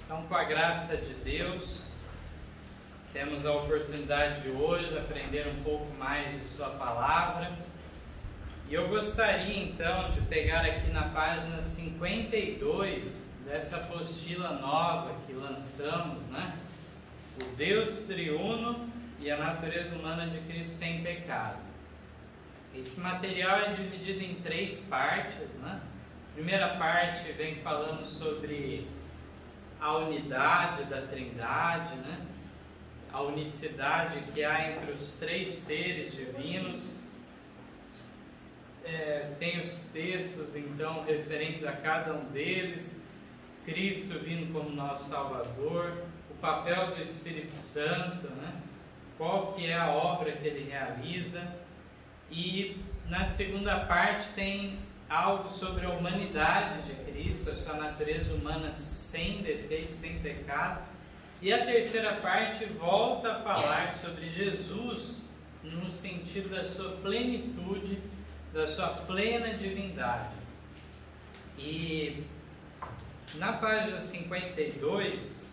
Então, com a graça de Deus, temos a oportunidade de hoje aprender um pouco mais de Sua Palavra. E eu gostaria então de pegar aqui na página 52 dessa apostila nova que lançamos, né? O Deus triuno e a natureza humana de Cristo sem pecado. Esse material é dividido em 3 partes, né? A primeira parte vem falando sobre a unidade da Trindade, né? A unicidade que há entre os 3 seres divinos. Tem os textos então referentes a cada um deles, Cristo vindo como nosso Salvador, o papel do Espírito Santo, né? Qual que é a obra que ele realiza. E na segunda parte tem algo sobre a humanidade de Cristo, a sua natureza humana sem defeito, sem pecado. E a terceira parte volta a falar sobre Jesus no sentido da sua plenitude, da sua plena divindade. E na página 52,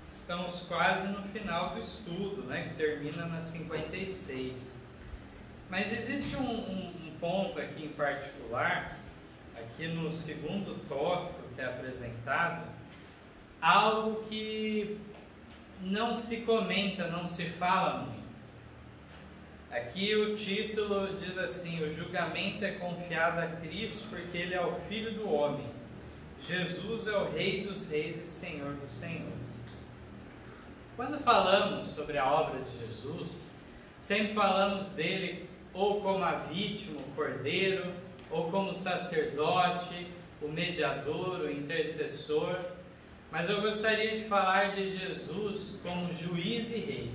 estamos quase no final do estudo, né, que termina na 56. Mas existe um ponto aqui em particular, aqui no segundo tópico que é apresentado, algo que não se comenta, não se fala muito. Aqui o título diz assim: o julgamento é confiado a Cristo porque Ele é o Filho do Homem. Jesus é o Rei dos Reis e Senhor dos Senhores. Quando falamos sobre a obra de Jesus, sempre falamos dele ou como a vítima, o cordeiro, ou como o sacerdote, o mediador, o intercessor. Mas eu gostaria de falar de Jesus como juiz e rei.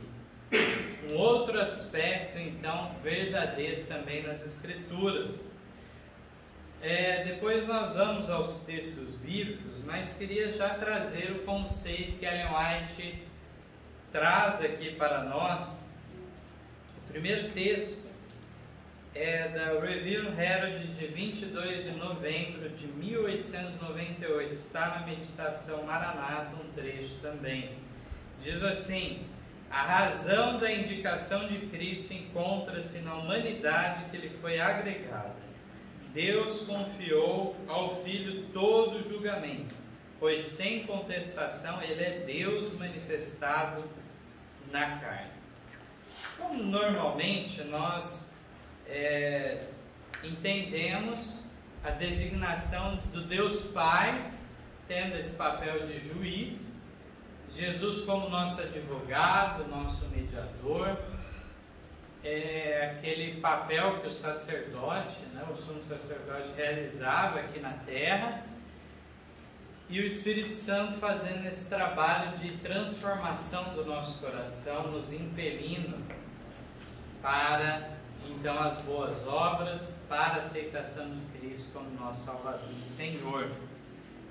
Um outro aspecto, então, verdadeiro também nas Escrituras. Depois nós vamos aos textos bíblicos, mas queria já trazer o conceito que Ellen White traz aqui para nós. O primeiro texto é da Review Herald de 22 de novembro de 1898, está na meditação Maranata, um trecho também. Diz assim: a razão da indicação de Cristo encontra-se na humanidade que lhe foi agregada. Deus confiou ao Filho todo o julgamento, pois sem contestação Ele é Deus manifestado na carne. Como normalmente nós entendemos a designação do Deus Pai, tendo esse papel de juiz, Jesus como nosso advogado, nosso mediador, aquele papel que o sacerdote, né, o sumo sacerdote realizava aqui na terra, e o Espírito Santo fazendo esse trabalho de transformação do nosso coração, nos impelindo para então as boas obras, para a aceitação de Cristo como nosso Salvador e Senhor.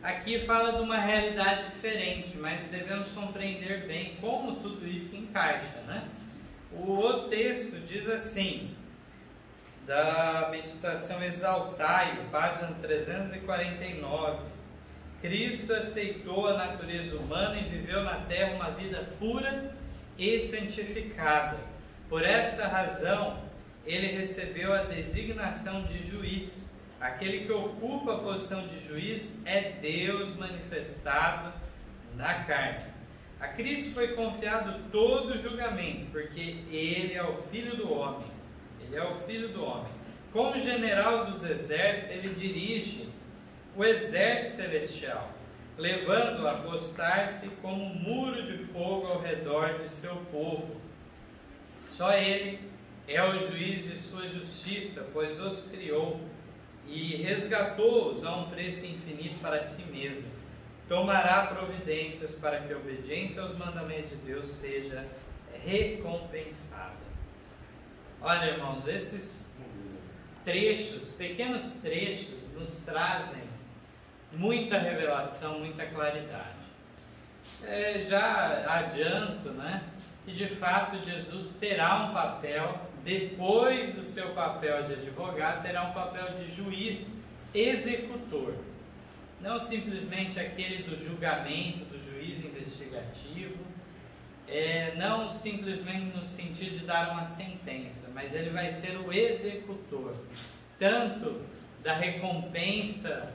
Aqui fala de uma realidade diferente, mas devemos compreender bem como tudo isso encaixa, né? O texto diz assim, da meditação Exaltai, página 349: Cristo aceitou a natureza humana e viveu na terra uma vida pura e santificada. Por esta razão, ele recebeu a designação de juiz. Aquele que ocupa a posição de juiz é Deus manifestado na carne. A Cristo foi confiado todo o julgamento, porque Ele é o Filho do Homem. Ele é o Filho do Homem. Como general dos exércitos, Ele dirige o exército celestial, levando-o a postar-se como um muro de fogo ao redor de seu povo. Só Ele é o juiz de sua justiça, pois os criou e resgatou-os a um preço infinito para si mesmo. Tomará providências para que a obediência aos mandamentos de Deus seja recompensada. Olha, irmãos, esses trechos, pequenos trechos, nos trazem muita revelação, muita claridade. Já adianto, né, que de fato Jesus terá um papel, depois do seu papel de advogado, terá um papel de juiz executor. Não simplesmente aquele do julgamento, do juiz não simplesmente no sentido de dar uma sentença, mas ele vai ser o executor, tanto da recompensa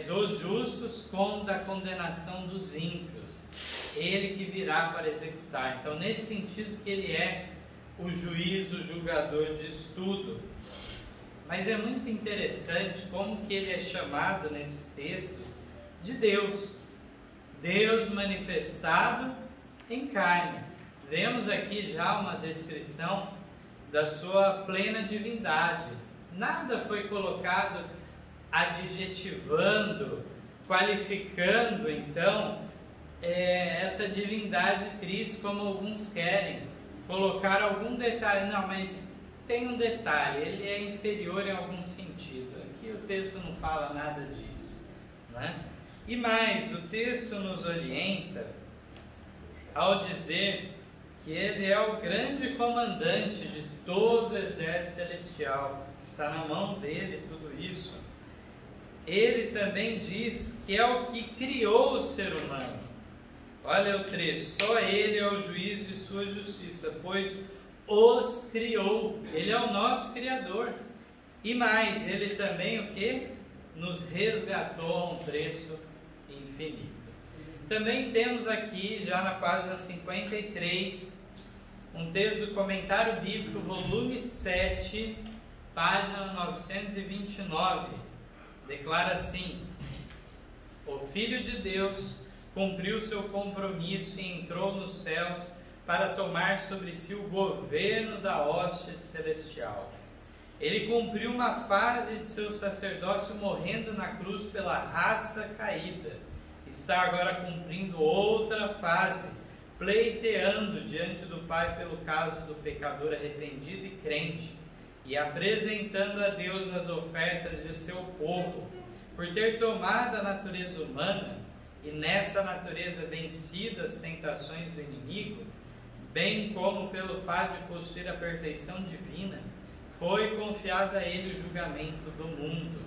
dos justos como da condenação dos ímpios. Ele que virá para executar. Então, nesse sentido que ele é o juiz, o julgador de tudo. Mas é muito interessante como que ele é chamado nesses textos de Deus. Deus manifestado em carne. Vemos aqui já uma descrição da sua plena divindade. Nada foi colocado adjetivando, qualificando então essa divindade de Cristo, como alguns querem colocar algum detalhe. Não, mas tem um detalhe, ele é inferior em algum sentido. Aqui o texto não fala nada disso, né? E mais, o texto nos orienta ao dizer que ele é o grande comandante de todo o exército celestial. Está na mão dele tudo isso. Ele também diz que é o que criou o ser humano. Olha o trecho: só ele é o juiz de sua justiça, pois os criou. Ele é o nosso Criador. E mais, ele também o que? Nos resgatou a um preço infinito. Também temos aqui, já na página 53, um texto do Comentário Bíblico, volume 7, página 929. Declara assim: o Filho de Deus cumpriu seu compromisso e entrou nos céus para tomar sobre si o governo da hoste celestial. Ele cumpriu uma fase de seu sacerdócio morrendo na cruz pela raça caída. Está agora cumprindo outra fase, pleiteando diante do Pai pelo caso do pecador arrependido e crente, e apresentando a Deus as ofertas de seu povo, por ter tomado a natureza humana e nessa natureza vencido as tentações do inimigo, bem como pelo fato de possuir a perfeição divina, foi confiado a ele o julgamento do mundo.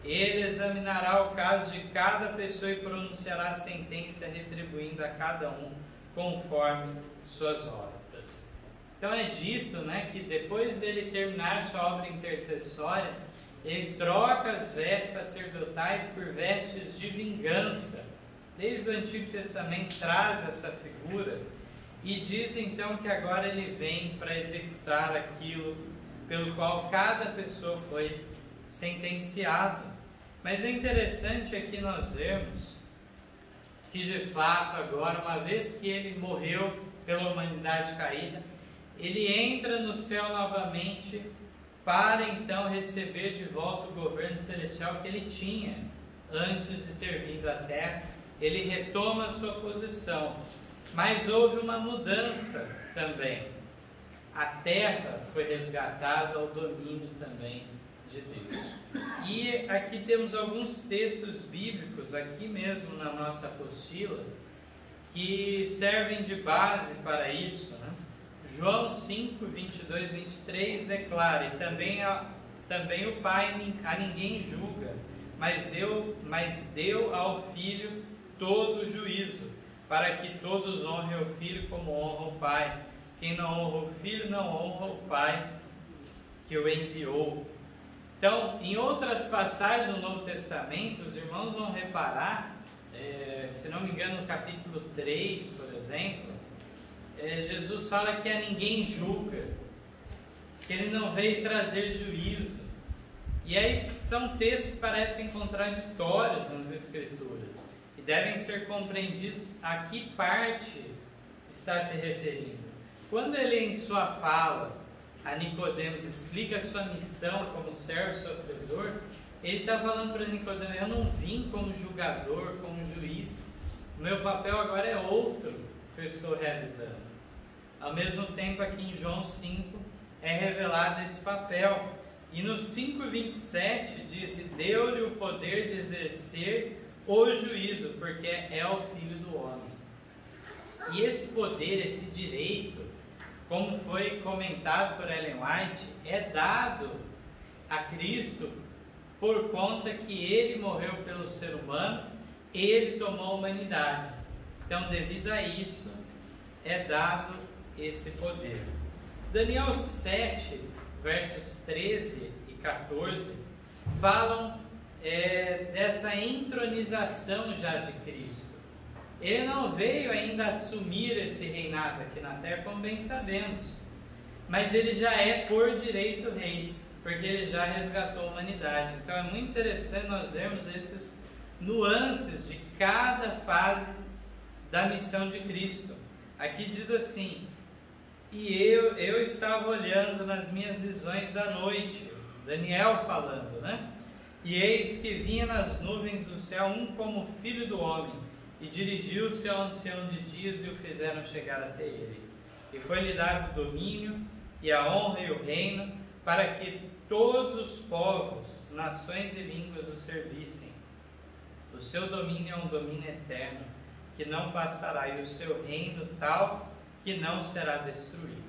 Ele examinará o caso de cada pessoa e pronunciará a sentença, retribuindo a cada um conforme suas obras. Então é dito, né, que depois dele terminar sua obra intercessória, ele troca as vestes sacerdotais por vestes de vingança. Desde o Antigo Testamento traz essa figura e diz então que agora ele vem para executar aquilo pelo qual cada pessoa foi sentenciada. Mas é interessante aqui nós vermos que de fato agora, uma vez que ele morreu pela humanidade caída, ele entra no céu novamente para então receber de volta o governo celestial que ele tinha antes de ter vindo à terra. Ele retoma a sua posição, mas houve uma mudança também. A terra foi resgatada ao domínio também de Deus. E aqui temos alguns textos bíblicos, aqui mesmo na nossa apostila, que servem de base para isso, né? João 5, 22, 23 declara: e também o Pai a ninguém julga, mas deu ao Filho todo o juízo, para que todos honrem o Filho como honram o Pai. Quem não honra o Filho não honra o Pai que o enviou. Então, em outras passagens do Novo Testamento, os irmãos vão reparar, se não me engano no capítulo 3, por exemplo, Jesus fala que a ninguém julga, que ele não veio trazer juízo. E aí são textos que parecem contraditórios nas Escrituras e devem ser compreendidos a que parte está se referindo. Quando ele, em sua fala a Nicodemos, explica a sua missão como servo sofredor, ele está falando para Nicodemos: eu não vim como julgador, como juiz, o meu papel agora é outro que eu estou realizando. Ao mesmo tempo, aqui em João 5 é revelado esse papel, e no 5,27 diz: e deu-lhe o poder de exercer o juízo, porque é o Filho do Homem. E esse poder, esse direito, como foi comentado por Ellen White, é dado a Cristo por conta que ele morreu pelo ser humano, ele tomou a humanidade. Então, devido a isso, é dado esse poder. Daniel 7, versos 13 e 14, falam dessa entronização já de Cristo. Ele não veio ainda assumir esse reinado aqui na terra, como bem sabemos, mas ele já é por direito rei, porque ele já resgatou a humanidade. Então é muito interessante nós vermos esses nuances de cada fase da missão de Cristo. Aqui diz assim: e eu estava olhando nas minhas visões da noite, Daniel falando, né? E eis que vinha nas nuvens do céu um como filho do homem, e dirigiu-se ao ancião de dias e o fizeram chegar até ele. E foi-lhe dado o domínio e a honra e o reino, para que todos os povos, nações e línguas o servissem. O seu domínio é um domínio eterno, que não passará, e o seu reino tal, que não será destruído.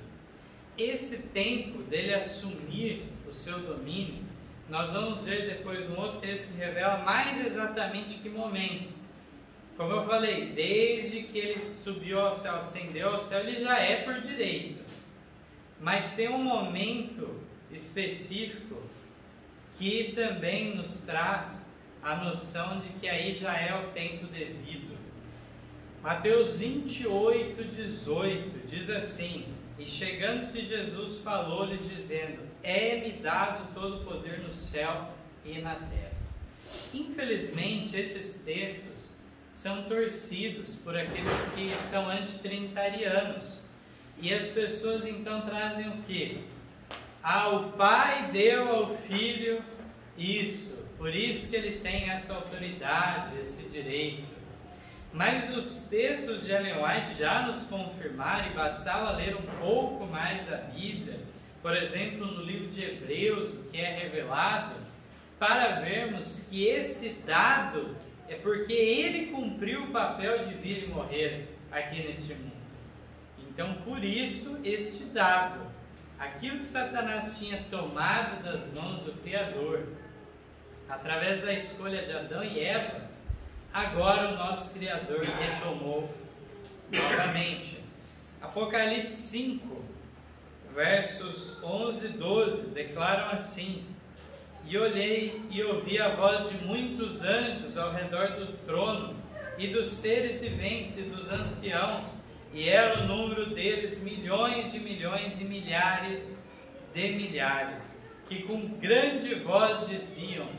Esse tempo dele assumir o seu domínio, nós vamos ver depois um outro texto que revela mais exatamente que momento. Como eu falei, desde que ele subiu ao céu, ascendeu ao céu, ele já é por direito. Mas tem um momento específico que também nos traz a noção de que aí já é o tempo devido. Mateus 28, 18 diz assim: e chegando-se Jesus falou-lhes dizendo: é-me dado todo o poder no céu e na terra. Infelizmente esses textos são torcidos por aqueles que são antitrinitarianos, e as pessoas então trazem o quê? O Pai deu ao Filho isso, por isso que ele tem essa autoridade, esse direito. Mas os textos de Ellen White já nos confirmaram, e bastava ler um pouco mais da Bíblia, por exemplo no livro de Hebreus, o que é revelado, para vermos que esse dado é porque ele cumpriu o papel de vir e morrer aqui neste mundo. Então por isso este dado, aquilo que Satanás tinha tomado das mãos do Criador, através da escolha de Adão e Eva, agora o nosso Criador retomou novamente. Apocalipse 5, versos 11 e 12, declaram assim: e olhei e ouvi a voz de muitos anjos ao redor do trono, e dos seres viventes e dos anciãos, e era o número deles milhões de milhões e milhares de milhares, que com grande voz diziam: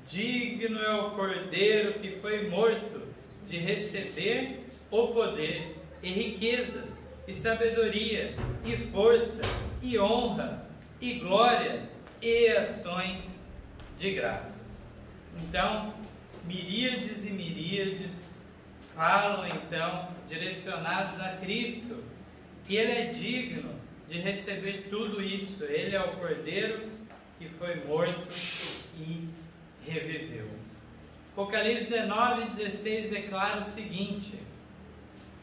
digno é o Cordeiro que foi morto de receber o poder e riquezas e sabedoria e força e honra e glória e ações de graças. Então, miríades e miríades falam então direcionados a Cristo, que ele é digno de receber tudo isso. Ele é o Cordeiro que foi morto e reviveu. Apocalipse 19, 16 declara o seguinte: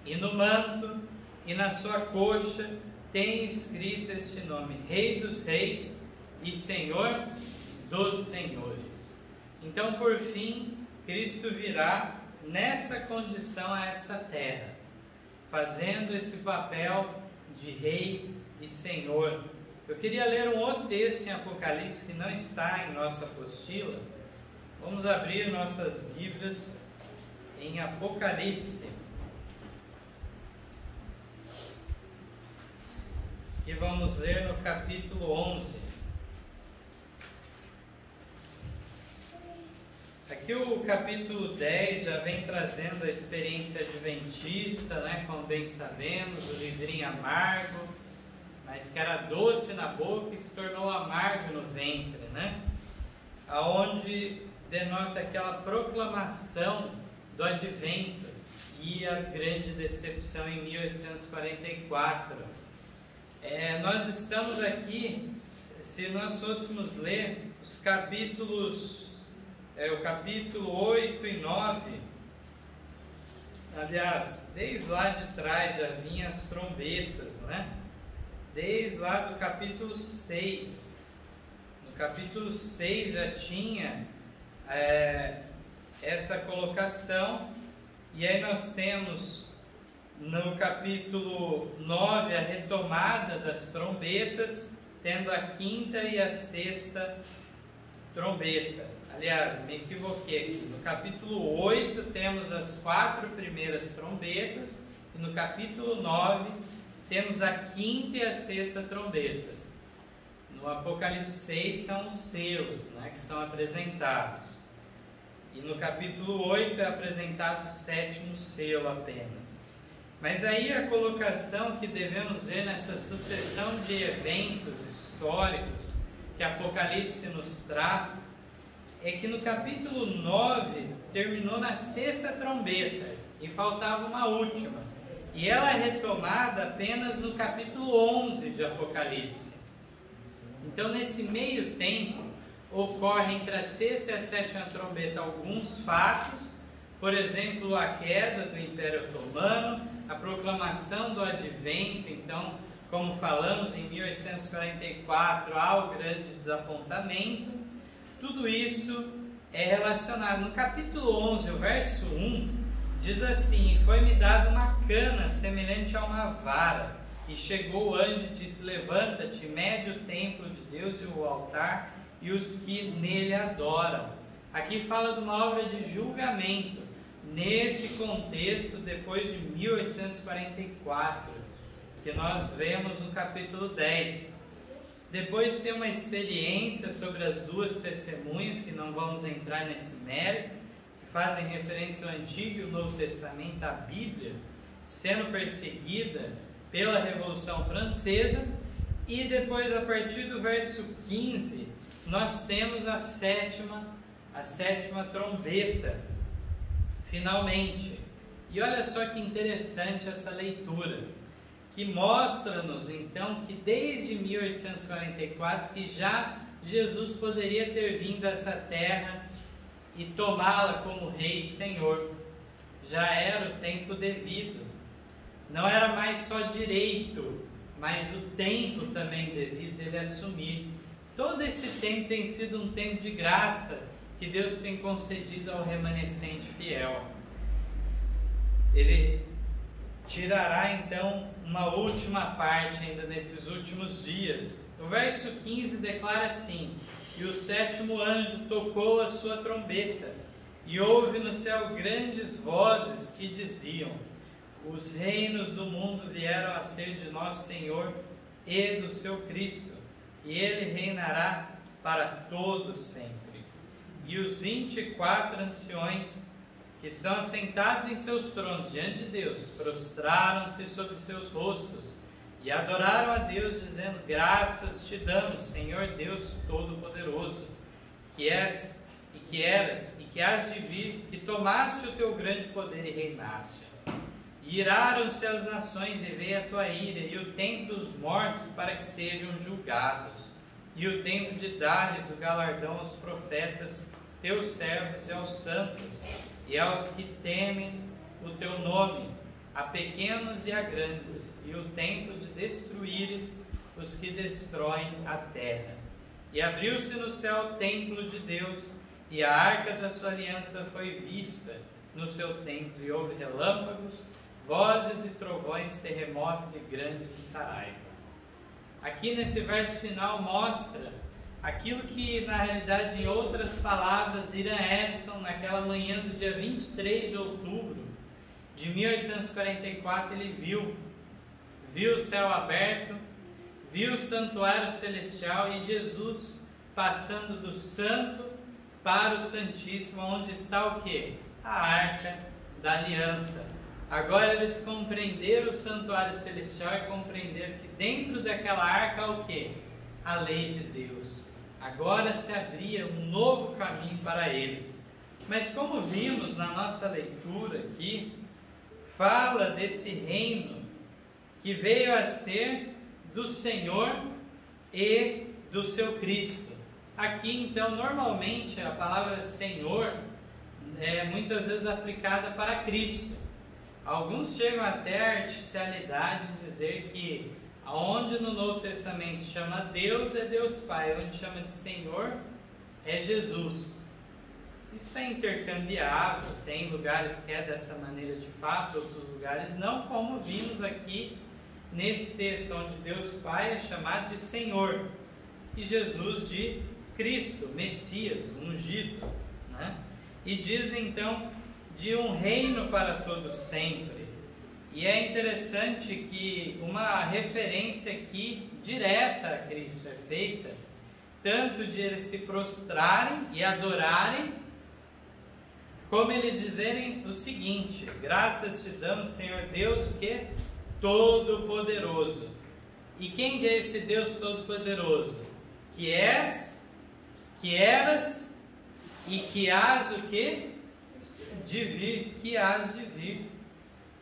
e no manto e na sua coxa tem escrito este nome: Rei dos Reis e Senhor dos Senhores. Então, por fim, Cristo virá nessa condição a essa terra, fazendo esse papel de Rei e Senhor. Eu queria ler um outro texto em Apocalipse que não está em nossa apostila. Vamos abrir nossas Bíblias em Apocalipse. E vamos ler no capítulo 11. Aqui o capítulo 10 já vem trazendo a experiência adventista, né? Como bem sabemos, o livrinho amargo, mas que era doce na boca e se tornou amargo no ventre, né? Aonde denota aquela proclamação do advento e a grande decepção em 1844. Nós estamos aqui, se nós fôssemos ler os capítulos, o capítulo 8 e 9, aliás, desde lá de trás já vinham as trombetas, né? Desde lá do capítulo 6, no capítulo 6 já tinha essa colocação, e aí nós temos No capítulo 9, a retomada das trombetas, tendo a quinta e a sexta trombeta. Aliás, me equivoquei aqui. No capítulo 8 temos as 4 primeiras trombetas e no capítulo 9 temos a quinta e a sexta trombetas. No Apocalipse 6 são os selos, né, que são apresentados. E no capítulo 8 é apresentado o 7º selo apenas. Mas aí a colocação que devemos ver nessa sucessão de eventos históricos que Apocalipse nos traz é que no capítulo 9 terminou na 6ª trombeta e faltava uma última. E ela é retomada apenas no capítulo 11 de Apocalipse. Então, nesse meio tempo, ocorre entre a 6ª e a 7ª trombeta alguns fatos, por exemplo, a queda do Império Otomano, a proclamação do Advento. Então, como falamos, em 1844 há o grande desapontamento. Tudo isso é relacionado. No capítulo 11, o verso 1, diz assim: foi-me dada uma cana semelhante a uma vara, e chegou o anjo e disse: levanta-te, mede o templo de Deus e o altar, e os que nele adoram. Aqui fala de uma obra de julgamento, nesse contexto, depois de 1844, que nós vemos no capítulo 10. Depois tem uma experiência sobre as 2 testemunhas, que não vamos entrar nesse mérito, que fazem referência ao Antigo e o Novo Testamento, a Bíblia, sendo perseguida pela Revolução Francesa. E depois, a partir do verso 15, nós temos a sétima trombeta, finalmente. E olha só que interessante essa leitura, que mostra-nos então que desde 1844 que já Jesus poderia ter vindo a essa terra e tomá-la como Rei e Senhor. Já era o tempo devido. Não era mais só direito, mas o tempo também devido dele assumir. Todo esse tempo tem sido um tempo de graça que Deus tem concedido ao remanescente fiel. Ele tirará então uma última parte ainda nesses últimos dias. O verso 15 declara assim: e o 7º anjo tocou a sua trombeta, e houve no céu grandes vozes que diziam: os reinos do mundo vieram a ser de nosso Senhor e do seu Cristo, e ele reinará para todos sempre. E os 24 anciões que estão assentados em seus tronos diante de Deus, prostraram-se sobre seus rostos e adoraram a Deus, dizendo: graças te damos, Senhor Deus Todo-Poderoso, que és e que eras e que hás de vir, que tomaste o teu grande poder e reinaste. E iraram-se as nações, e veio a tua ira, e o tempo dos mortos para que sejam julgados, e o tempo de dar-lhes o galardão aos profetas, teus servos, e aos santos, e aos que temem o teu nome, a pequenos e a grandes, e o tempo de destruíres os que destroem a terra. E abriu-se no céu o templo de Deus, e a arca da sua aliança foi vista no seu templo, e houve relâmpagos, vozes e trovões, terremotos e grande saraiva. Aqui nesse verso final mostra aquilo que, na realidade, em outras palavras, Irã Edson, naquela manhã do dia 23 de outubro de 1844, ele viu o céu aberto, viu o santuário celestial e Jesus passando do santo para o santíssimo, onde está o quê? A arca da aliança. Agora eles compreenderam o santuário celestial e compreenderam que dentro daquela arca há o quê? A lei de Deus. Agora se abria um novo caminho para eles. Mas como vimos na nossa leitura aqui, fala desse reino que veio a ser do Senhor e do seu Cristo. Aqui então, normalmente a palavra Senhor é muitas vezes aplicada para Cristo. Alguns chegam até a artificialidade de dizer que onde no Novo Testamento chama Deus é Deus Pai, onde chama de Senhor é Jesus. Isso é intercambiável, tem lugares que é dessa maneira de fato, outros lugares não, como vimos aqui nesse texto, onde Deus Pai é chamado de Senhor e Jesus de Cristo, Messias, ungido, né? E diz então de um reino para todo sempre. E é interessante que uma referência aqui direta a Cristo é feita, tanto de eles se prostrarem e adorarem, como eles dizerem o seguinte: graças te damos, Senhor Deus, o que? Todo-Poderoso. E quem é esse Deus Todo-Poderoso? Que és, que eras e que hás o que? De vir, que hás de vir.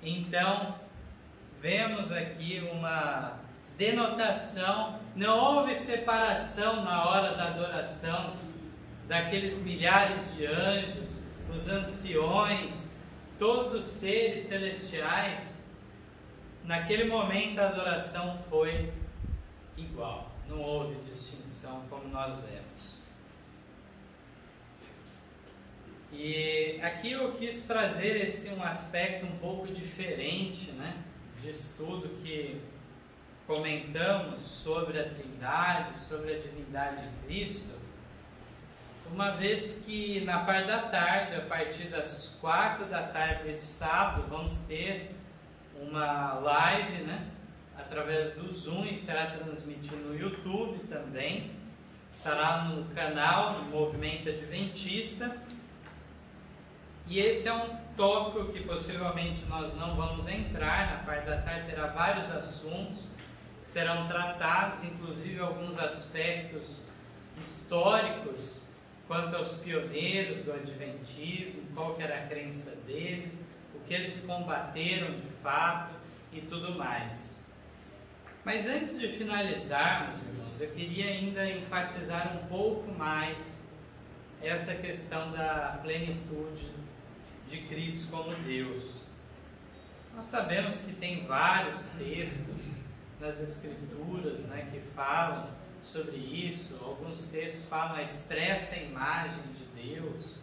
Então, vemos aqui uma denotação, não houve separação na hora da adoração daqueles milhares de anjos, os anciões, todos os seres celestiais. Naquele momento a adoração foi igual, não houve distinção como nós vemos. E aqui eu quis trazer um aspecto um pouco diferente, né, de estudo que comentamos sobre a Trindade, sobre a divindade de Cristo, uma vez que na parte da tarde, a partir das 4 da tarde desse sábado, vamos ter uma live, né, através do Zoom, e será transmitido no YouTube também, estará no canal do Movimento Adventista. E esse é um tópico que possivelmente nós não vamos entrar. Na parte da tarde terá vários assuntos que serão tratados, inclusive alguns aspectos históricos quanto aos pioneiros do Adventismo, qual que era a crença deles, o que eles combateram de fato e tudo mais. Mas antes de finalizarmos, irmãos, eu queria ainda enfatizar um pouco mais essa questão da plenitude de Cristo como Deus. Nós sabemos que tem vários textos nas Escrituras, né, que falam sobre isso. Alguns textos falam a expressa imagem de Deus,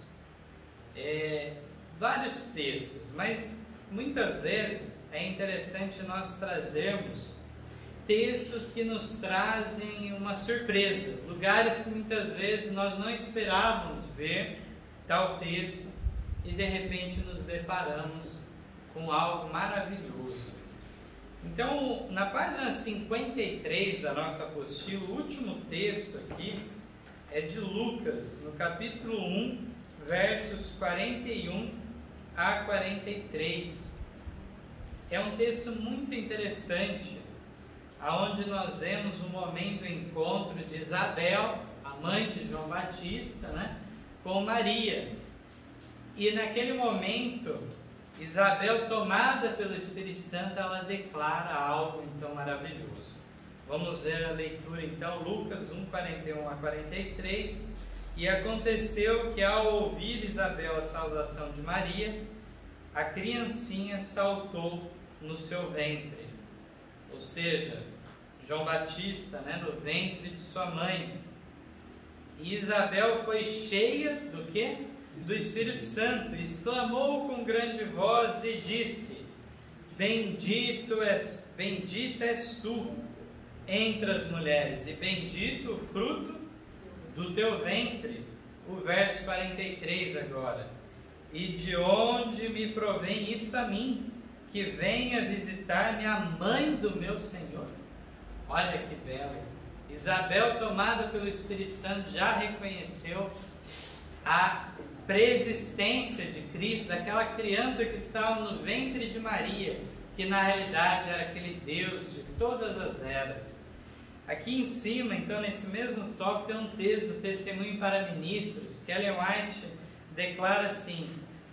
vários textos, mas muitas vezes é interessante nós trazermos textos que nos trazem uma surpresa, lugares que muitas vezes nós não esperávamos ver tal texto, e de repente nos deparamos com algo maravilhoso. Então, na página 53 da nossa apostila, o último texto aqui é de Lucas, no capítulo 1, versos 41 a 43. É um texto muito interessante, onde nós vemos o momento do encontro de Isabel, a mãe de João Batista, né, com Maria. E naquele momento, Isabel, tomada pelo Espírito Santo, ela declara algo então maravilhoso. Vamos ver a leitura então, Lucas 1, 41 a 43. E aconteceu que, ao ouvir Isabel a saudação de Maria, a criancinha saltou no seu ventre. Ou seja, João Batista, né, no ventre de sua mãe. E Isabel foi cheia do quê? Do Espírito Santo, exclamou com grande voz e disse: bendita és tu entre as mulheres, e bendito o fruto do teu ventre. O verso 43 agora: e de onde me provém isto a mim, que venha visitar-me a mãe do meu Senhor? Olha que belo! Isabel, tomada pelo Espírito Santo, já reconheceu a preexistência de Cristo, daquela criança que estava no ventre de Maria, que na realidade era aquele Deus de todas as eras. Aqui em cima, então, nesse mesmo tópico, tem um texto do Testemunho para Ministros, que Ellen White declara assim: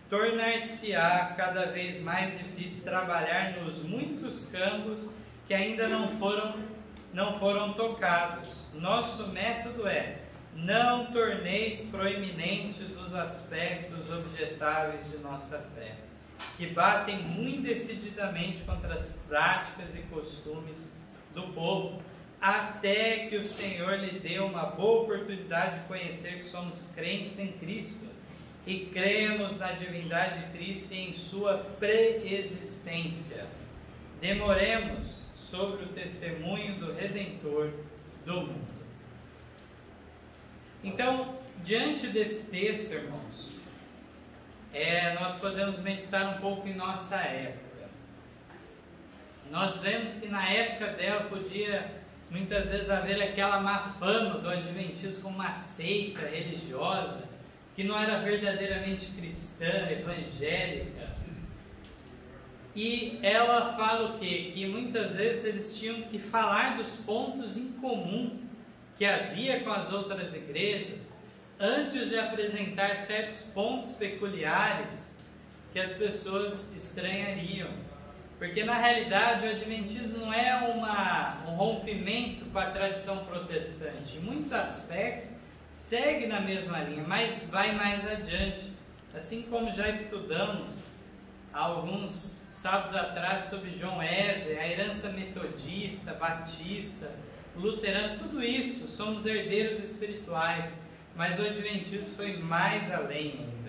tornar-se-á cada vez mais difícil trabalhar nos muitos campos que ainda não foram tocados. Nosso método é: não torneis proeminentes os aspectos objetáveis de nossa fé, que batem muito decididamente contra as práticas e costumes do povo, até que o Senhor lhe dê uma boa oportunidade de conhecer que somos crentes em Cristo e cremos na divindade de Cristo e em sua preexistência. Demoremos sobre o testemunho do Redentor do mundo. Então, diante desse texto, irmãos, nós podemos meditar um pouco em nossa época. Nós vemos que na época dela podia muitas vezes haver aquela má fama do adventismo como uma seita religiosa, que não era verdadeiramente cristã, evangélica. E ela fala o quê? Que muitas vezes eles tinham que falar dos pontos em comum que havia com as outras igrejas, antes de apresentar certos pontos peculiares que as pessoas estranhariam. Porque na realidade o adventismo não é um rompimento com a tradição protestante. Em muitos aspectos segue na mesma linha, mas vai mais adiante. Assim como já estudamos há alguns sábados atrás sobre João Wesley, a herança metodista, batista, luterano, tudo isso, somos herdeiros espirituais, mas o adventismo foi mais além ainda.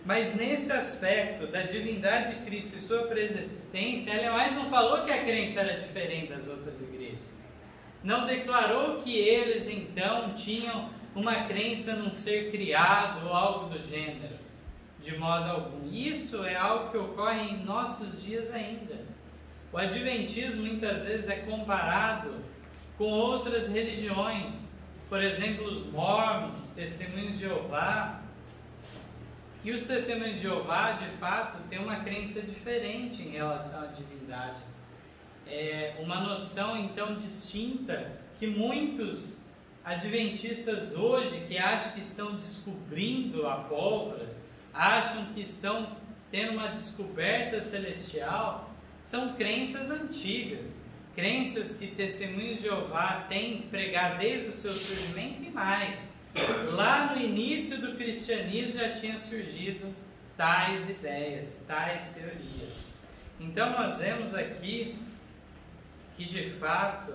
Mas nesse aspecto da divindade de Cristo e sua preexistência, Ellen White não falou que a crença era diferente das outras igrejas. Não declarou que eles então tinham uma crença num ser criado ou algo do gênero, de modo algum. Isso é algo que ocorre em nossos dias ainda. O adventismo muitas vezes é comparado com outras religiões, por exemplo, os mormons, testemunhos de Jeová. E os testemunhos de Jeová, de fato, têm uma crença diferente em relação à divindade. É uma noção, então, distinta, que muitos adventistas hoje, que acham que estão descobrindo a pólvora, acham que estão tendo uma descoberta celestial, são crenças antigas, crenças que testemunhos de Jeová têm pregado desde o seu surgimento e mais. Lá no início do cristianismo já tinha surgido tais ideias, tais teorias. Então nós vemos aqui que de fato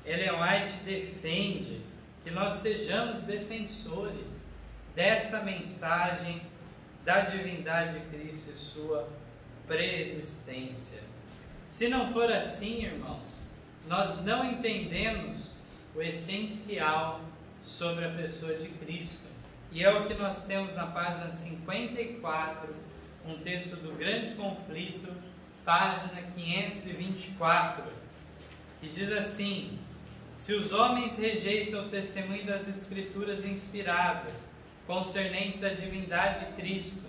Ellen White defende que nós sejamos defensores dessa mensagem da divindade de Cristo e sua preexistência. Se não for assim, irmãos, nós não entendemos o essencial sobre a pessoa de Cristo. E é o que nós temos na página 54, um texto do Grande Conflito, página 524, que diz assim: se os homens rejeitam o testemunho das Escrituras inspiradas concernentes à divindade de Cristo,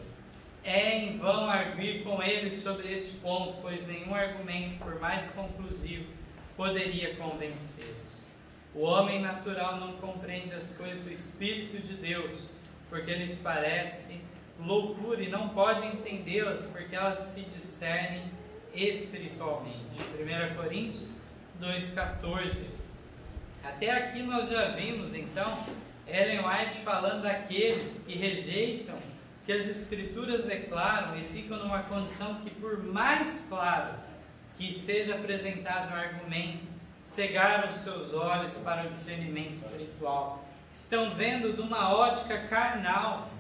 é em vão arguir com eles sobre este ponto, pois nenhum argumento, por mais conclusivo, poderia convencê-los. O homem natural não compreende as coisas do Espírito de Deus, porque lhes parece loucura, e não pode entendê-las, porque elas se discernem espiritualmente. 1 Coríntios 2,14. Até aqui nós já vimos, então, Ellen White falando daqueles que rejeitam que as Escrituras declaram e ficam numa condição que, por mais claro que seja apresentado um argumento, cegaram os seus olhos para o discernimento espiritual. Estão vendo de uma ótica carnal,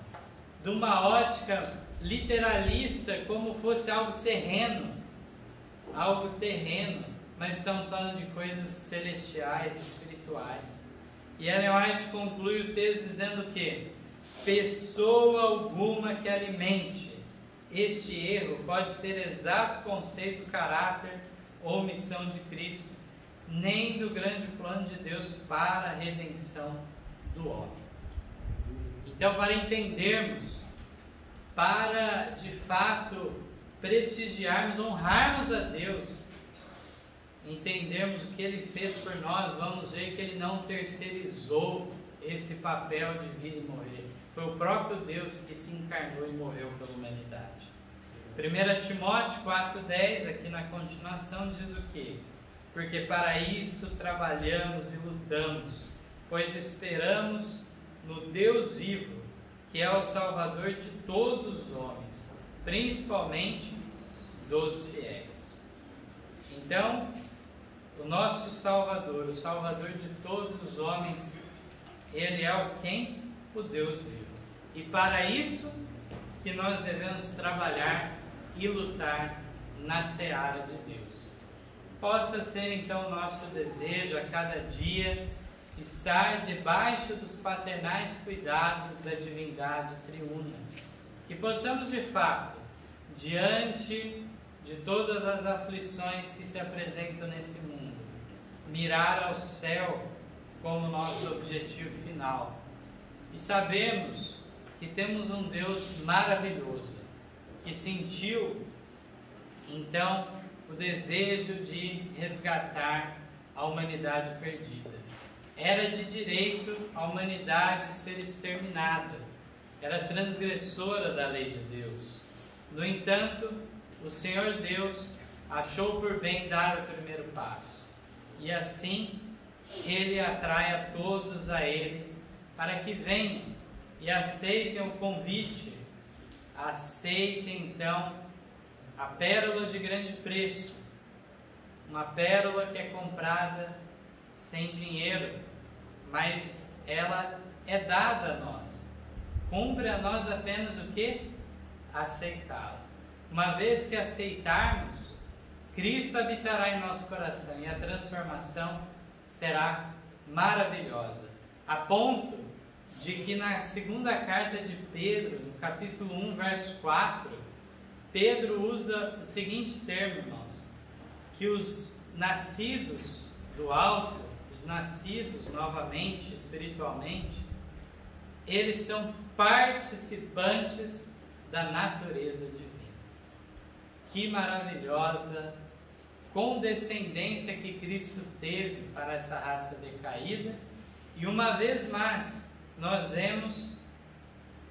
de uma ótica literalista, como fosse algo terreno, mas estamos falando de coisas celestiais, espirituais. E Ellen White conclui o texto dizendo que pessoa alguma que alimente este erro pode ter exato conceito, caráter ou missão de Cristo, nem do grande plano de Deus para a redenção do homem. Então, para entendermos, para de fato prestigiarmos, honrarmos a Deus, entendermos o que Ele fez por nós, vamos ver que Ele não terceirizou esse papel de vir e morrer. Foi o próprio Deus que se encarnou e morreu pela humanidade. 1 Timóteo 4,10, aqui na continuação, diz o quê? Porque para isso trabalhamos e lutamos, pois esperamos no Deus vivo, que é o Salvador de todos os homens, principalmente dos fiéis. Então, o nosso Salvador, o Salvador de todos os homens, Ele é o quem? O Deus vivo. E para isso que nós devemos trabalhar e lutar na seara de Deus. Possa ser então o nosso desejo a cada dia estar debaixo dos paternais cuidados da divindade triuna. Que possamos de fato, diante de todas as aflições que se apresentam nesse mundo, mirar ao céu como nosso objetivo final. E sabemos que temos um Deus maravilhoso, que sentiu então o desejo de resgatar a humanidade perdida. Era de direito a humanidade ser exterminada, era transgressora da lei de Deus. No entanto, o Senhor Deus achou por bem dar o primeiro passo, e assim Ele atrai a todos a Ele, para que venham e aceitem o convite, aceitem então a pérola de grande preço, uma pérola que é comprada sem dinheiro, mas ela é dada a nós. Cumpre a nós apenas o que? Aceitá-la. Uma vez que aceitarmos, Cristo habitará em nosso coração e a transformação será maravilhosa, a ponto de que na segunda carta de Pedro, no capítulo 1, verso 4, Pedro usa o seguinte termo, irmãos, que os nascidos do alto, os nascidos novamente, espiritualmente, eles são participantes da natureza divina. Que maravilhosa condescendência que Cristo teve para essa raça decaída. E uma vez mais, nós vemos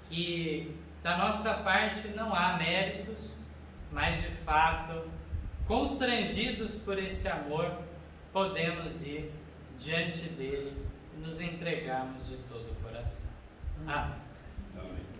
que da nossa parte não há méritos, mas de fato, constrangidos por esse amor, podemos ir diante dele e nos entregarmos de todo o coração. Amém. Amém.